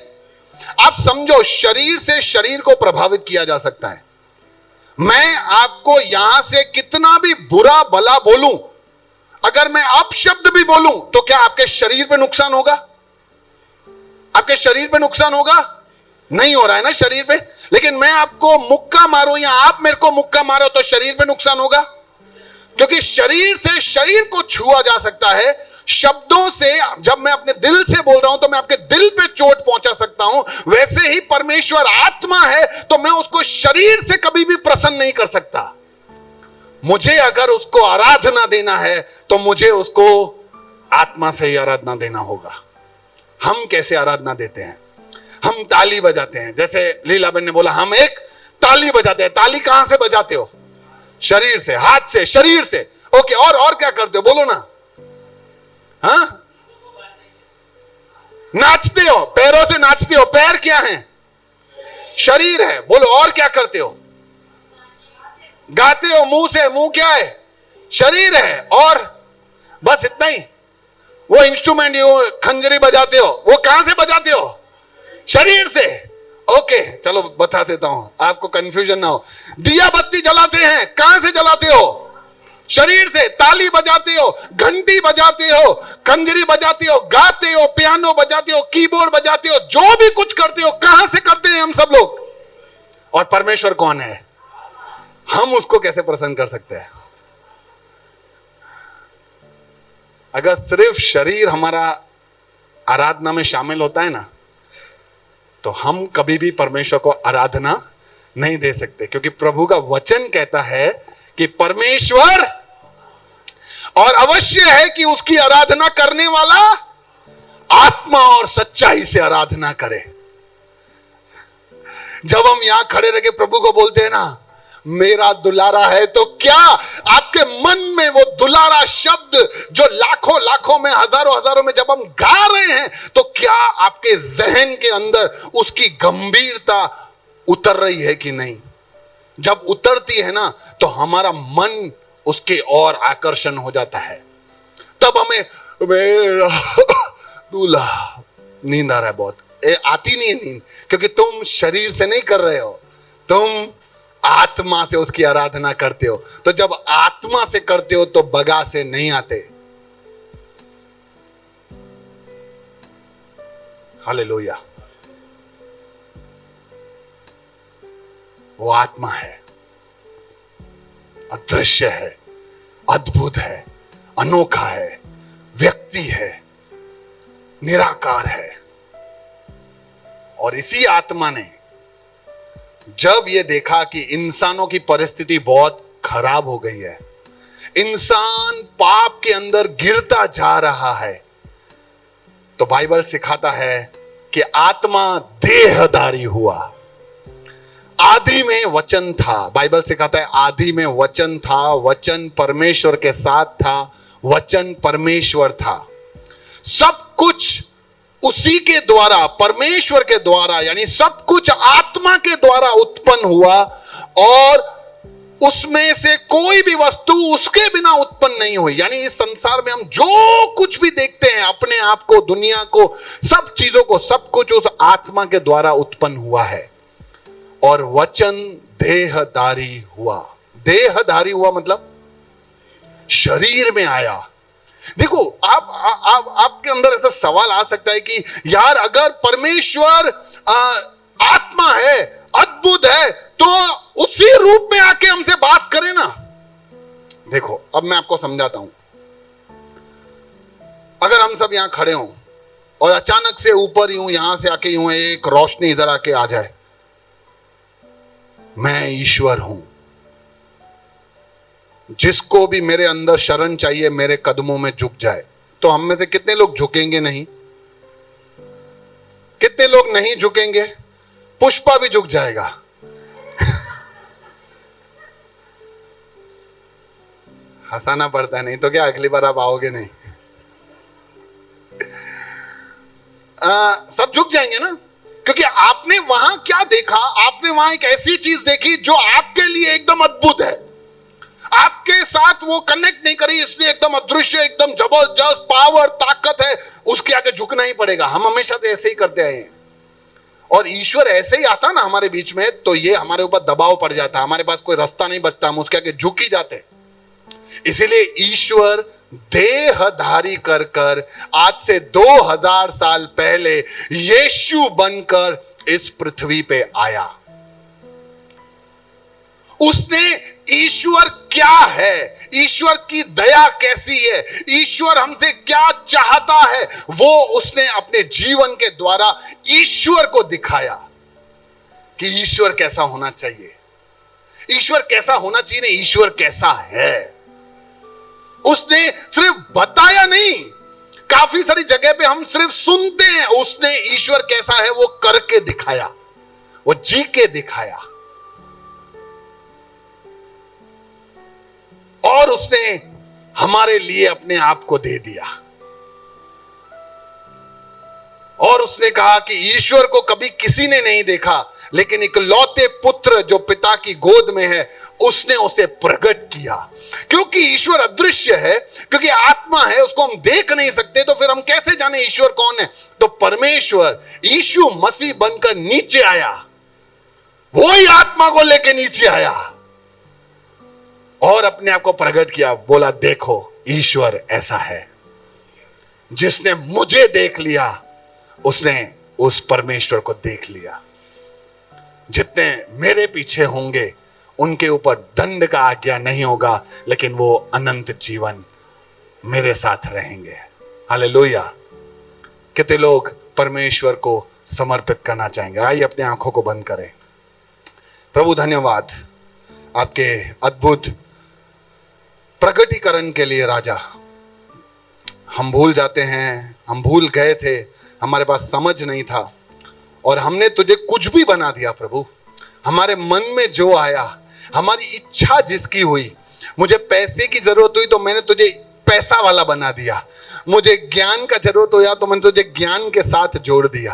आप समझो, शरीर से शरीर को प्रभावित किया जा सकता है। मैं आपको यहां से कितना भी बुरा भला बोलूं, अगर मैं अपशब्द भी बोलूं, तो क्या आपके शरीर पे नुकसान होगा? आपके शरीर पे नुकसान होगा? नहीं हो रहा है ना शरीर पे। लेकिन मैं आपको मुक्का मारूं या आप मेरे को मुक्का मारो तो शरीर पे नुकसान होगा, क्योंकि शरीर से शरीर को छुआ जा सकता है। शब्दों से, जब मैं अपने दिल से बोल रहा हूं तो मैं आपके दिल पे चोट पहुंचा सकता हूं। वैसे ही परमेश्वर आत्मा है, तो मैं उसको शरीर से कभी भी प्रसन्न नहीं कर सकता। मुझे अगर उसको आराधना देना है तो मुझे उसको आत्मा से ही आराधना देना होगा। हम कैसे आराधना देते हैं? हम ताली बजाते हैं। जैसे लीलाबेन ने बोला, हम एक ताली बजाते हैं। ताली कहां से बजाते हो? शरीर से, हाथ से, शरीर से। ओके, और क्या करते हो? बोलो ना। हाँ, नाचते हो, पैरों से नाचते हो। पैर क्या है? शरीर है। बोलो, और क्या करते हो? गाते हो मुंह से। मुंह क्या है? शरीर है। और बस इतना ही। वो इंस्ट्रूमेंट, खंजरी बजाते हो, वो कहां से बजाते हो? शरीर से। ओके, चलो बता देता हूं, आपको कंफ्यूजन ना हो। दिया बत्ती जलाते हैं, कहां से जलाते हो? शरीर से। ताली बजाते हो, घंटी बजाते हो, खंजरी बजाते हो, गाते हो, पियानो बजाते हो, कीबोर्ड बजाते हो, जो भी कुछ करते हो, कहां से करते हैं हम सब लोग? और परमेश्वर कौन है? हम उसको कैसे प्रसन्न कर सकते हैं? अगर सिर्फ शरीर हमारा आराधना में शामिल होता है ना, तो हम कभी भी परमेश्वर को आराधना नहीं दे सकते, क्योंकि प्रभु का वचन कहता है कि परमेश्वर, और अवश्य है कि उसकी आराधना करने वाला आत्मा और सच्चाई से आराधना करे। जब हम यहां खड़े रह के प्रभु को बोलते हैं ना, मेरा दुलारा है, तो क्या आपके मन में वो दुलारा शब्द जो लाखों लाखों में, हजारों हजारों में जब हम गा रहे हैं, तो क्या आपके जहन के अंदर उसकी गंभीरता उतर रही है कि नहीं? जब उतरती है ना, तो हमारा मन उसके और आकर्षण हो जाता है। तब हमें मेरा दूल्हा, नींद आ रहा है बहुत, आती नहीं है नींद, क्योंकि तुम शरीर से नहीं कर रहे हो, तुम आत्मा से उसकी आराधना करते हो। तो जब आत्मा से करते हो तो बगा से नहीं आते। हालेलुया। वो आत्मा है, अदृश्य है, अद्भुत है, अनोखा है, व्यक्ति है, निराकार है। और इसी आत्मा ने जब ये देखा कि इंसानों की परिस्थिति बहुत खराब हो गई है, इंसान पाप के अंदर गिरता जा रहा है, तो बाइबल सिखाता है कि आत्मा देहधारी हुआ आदि में वचन था। बाइबल से कहता है आदि में वचन था, वचन परमेश्वर के साथ था, वचन परमेश्वर था। सब कुछ उसी के द्वारा, परमेश्वर के द्वारा, यानी सब कुछ आत्मा के द्वारा उत्पन्न हुआ और उसमें से कोई भी वस्तु उसके बिना उत्पन्न नहीं हुई। यानी इस संसार में हम जो कुछ भी देखते हैं, अपने आप को, दुनिया को, सब चीजों को, सब कुछ उस आत्मा के द्वारा उत्पन्न हुआ है। और वचन देहधारी हुआ। देहधारी हुआ मतलब शरीर में आया। देखो, आपके अंदर ऐसा सवाल आ सकता है कि यार अगर परमेश्वर आत्मा है, अद्भुत है, तो उसी रूप में आके हमसे बात करे ना। देखो, अब मैं आपको समझाता हूं। अगर हम सब यहां खड़े हों और अचानक से ऊपर यूं, यहां से आके यूं एक रोशनी इधर आके आ जाए, मैं ईश्वर हूं, जिसको भी मेरे अंदर शरण चाहिए मेरे कदमों में झुक जाए, तो हम में से कितने लोग झुकेंगे नहीं? कितने लोग नहीं झुकेंगे? पुष्पा भी झुक जाएगा। हंसाना पड़ता है, नहीं तो क्या अगली बार आप आओगे नहीं। सब झुक जाएंगे ना, क्योंकि आपने वहां क्या देखा? आपने वहां एक ऐसी चीज देखी जो आपके लिए एकदम अद्भुत है, आपके साथ वो कनेक्ट नहीं करी, इसलिए एकदम अदृश्य, एकदम जबरदस्त पावर, ताकत है, उसके आगे झुकना ही पड़ेगा। हम हमेशा से ऐसे ही करते आए हैं। और ईश्वर ऐसे ही आता ना हमारे बीच में, तो ये हमारे ऊपर दबाव पड़ जाता है, हमारे पास कोई रास्ता नहीं बचता, हम उसके आगे झुक ही जाते हैं। इसीलिए ईश्वर देहधारी कर कर आज से 2000 साल पहले यीशु बनकर इस पृथ्वी पे आया। उसने ईश्वर क्या है, ईश्वर की दया कैसी है, ईश्वर हमसे क्या चाहता है, वो उसने अपने जीवन के द्वारा ईश्वर को दिखाया कि ईश्वर कैसा होना चाहिए। ईश्वर कैसा होना चाहिए नहीं, ईश्वर कैसा है। उसने सिर्फ बताया नहीं, काफी सारी जगह पे हम सिर्फ सुनते हैं, उसने ईश्वर कैसा है वो करके दिखाया, वो जी के दिखाया। और उसने हमारे लिए अपने आप को दे दिया। और उसने कहा कि ईश्वर को कभी किसी ने नहीं देखा, लेकिन इकलौते पुत्र जो पिता की गोद में है, उसने उसे प्रकट किया। क्योंकि ईश्वर अदृश्य है, क्योंकि आत्मा है, उसको हम देख नहीं सकते, तो फिर हम कैसे जाने ईश्वर कौन है? तो परमेश्वर यीशु मसीह बनकर नीचे आया, वही आत्मा को लेकर नीचे आया और अपने आप को प्रकट किया। बोला, देखो ईश्वर ऐसा है। जिसने मुझे देख लिया उसने उस परमेश्वर को देख लिया। जितने मेरे पीछे होंगे उनके ऊपर दंड का आज्ञा नहीं होगा, लेकिन वो अनंत जीवन मेरे साथ रहेंगे। हालेलुया। कितने लोग परमेश्वर को समर्पित करना चाहेंगे? आइए अपनी आंखों को बंद करें। प्रभु धन्यवाद आपके अद्भुत प्रकटीकरण के लिए। राजा, हम भूल जाते हैं, हम भूल गए थे, हमारे पास समझ नहीं था और हमने तुझे कुछ भी बना दिया। प्रभु, हमारे मन में जो आया, हमारी इच्छा जिसकी हुई, मुझे पैसे की जरूरत हुई तो मैंने तुझे पैसा वाला बना दिया, मुझे ज्ञान का जरूरत हुआ तो मैंने तुझे ज्ञान के साथ जोड़ दिया।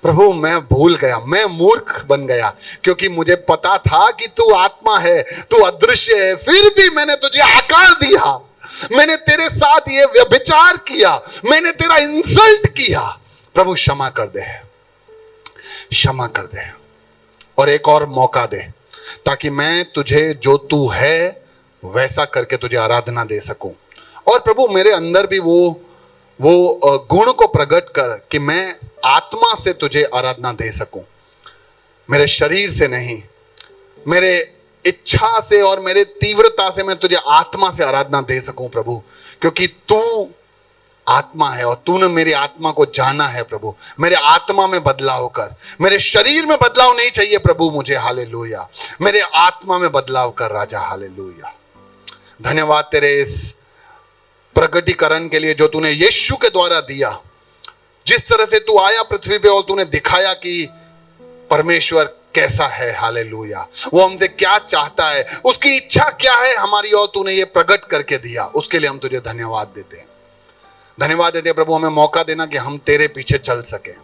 प्रभु, मैं भूल गया, मैं मूर्ख बन गया, क्योंकि मुझे पता था कि तू आत्मा है, तू अदृश्य है, फिर भी मैंने तुझे आकार दिया, मैंने तेरे साथ ये व्यभिचार किया, मैंने तेरा इंसल्ट किया। प्रभु क्षमा कर दे, क्षमा कर दे और एक और मौका दे, ताकि मैं तुझे जो तू है वैसा करके तुझे आराधना दे सकूं। और प्रभु, मेरे अंदर भी वो गुण को प्रकट कर कि मैं आत्मा से तुझे आराधना दे सकूं, मेरे शरीर से नहीं, मेरे इच्छा से और मेरे तीव्रता से मैं तुझे आत्मा से आराधना दे सकूं। प्रभु, क्योंकि तू आत्मा है और तूने मेरी आत्मा को जाना है। प्रभु, मेरे आत्मा में बदलाव कर, मेरे शरीर में बदलाव नहीं चाहिए प्रभु मुझे। हालेलुया। मेरे आत्मा में बदलाव कर राजा। हालेलुया। धन्यवाद तेरे इस प्रकटीकरण के लिए जो तूने यीशु के द्वारा दिया। जिस तरह से तू आया पृथ्वी पे और तूने दिखाया कि परमेश्वर कैसा है। हालेलुया। वो हमसे क्या चाहता है, उसकी इच्छा क्या है हमारी, और तूने ये प्रकट करके दिया, उसके लिए हम तुझे धन्यवाद देते हैं। धन्यवाद देते हैं प्रभु, हमें मौका देना कि हम तेरे पीछे चल सके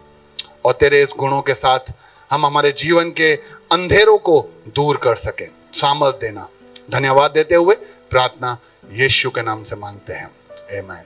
और तेरे इस गुणों के साथ हम हमारे जीवन के अंधेरों को दूर कर सके। सामर्थ देना। धन्यवाद देते हुए प्रार्थना यीशु के नाम से मांगते हैं, आमीन।